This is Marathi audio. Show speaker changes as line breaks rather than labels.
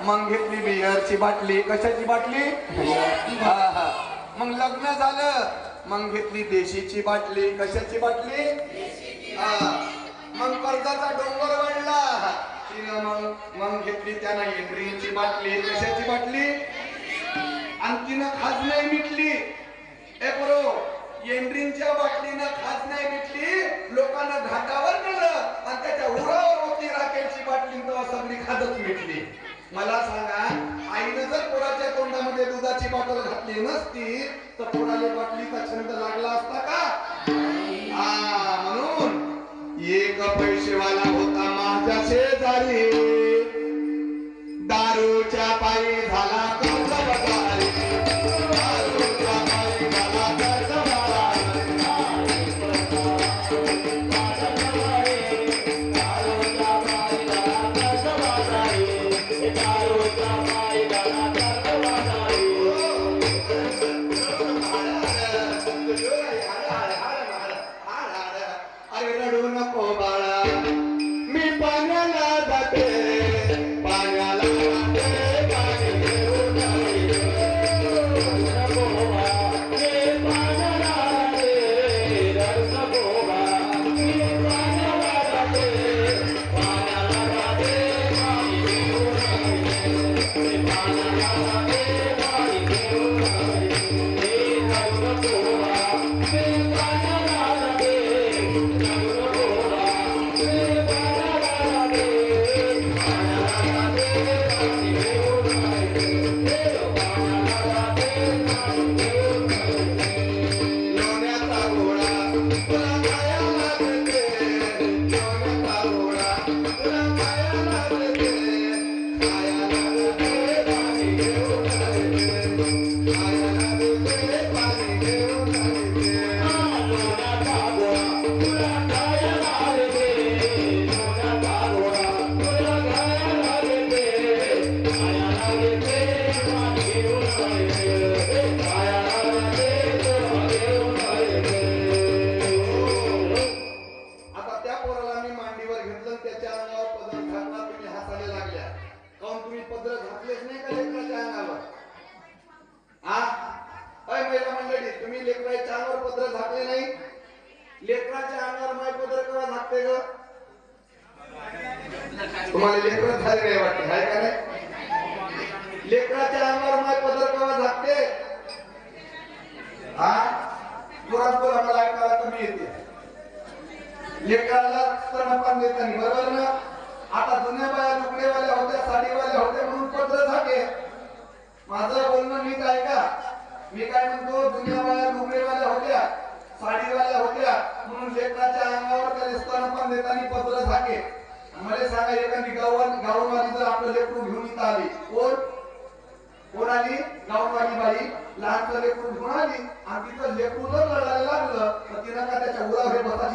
मग घेतली बियरची बाटली. कशाची बाटली? मग लग्न झालं, मग घेतली देशीची बाटली. कशाची बाटली? मग कर्जाचा डोंगर वाढला, तिनं मग घेतली त्यानं एंड्रीची बाटली. कशाची बाटली? आणि तिनं खाज नाही मिटली. ए बरो, एंड्रीच्या बाटलीनं खाज नाही मिटली, लोकांना घाटावर नेलं आणि त्याच्या उरावर होती राखेलची बाटली, तेव्हा सगळी खाजच मिटली. मला सांगा, आईनं जर पोराच्या तोंडामध्ये दुधाची बॉटल घातली नसती तर पोराला बाटलीचा छंद लागला असता का? म्हणून एक पैसेवाला होता माझ्या शेजारी, दारूच्या पायी झाला कर्जबाजारी. दारूच्या पायी झाला कर्जबाजारी. अरे रडू नको बाळा, मी पाण्याला जाते, पाण्याला जाते, पाणी घेऊन लेकराच्या अंगावर पत्र झाकले नाही. लेकराच्या अंगावर माय पत्र केव्हा झाकते ग? तुम्हाला लेकर झाले नाही वाटते, आहे का नाही? लेकराच्या अंगावर माय पत्र केव्हा झाकते? जोरात बोला, मला ऐकायला कमी येते. लेकराला स्तनपान देताना, बरोबर ना? आता जुन्या बाया लुगडेवाल्या होत्या, साडीवाल्या होत्या म्हणून पत्र झाके. माझं बोलणं नीट ऐका. मी काय म्हणतो, जुन्या बाया लुगडेवाल्या होत्या, साडीवाल्या होत्या म्हणून लेकराच्या अंगावर त्याला स्तनपान देताना पत्र झाके. मला सांगा, एखादी गाववाली जर आपलं लेकरू घेऊन इथं आली, कोण आली? गाववाली बाई लहानचं लेकरू घेऊन आली आणि तिचं लेकरू जर रडायला लागलं तर तिनं का त्याच्या उरावर बसायची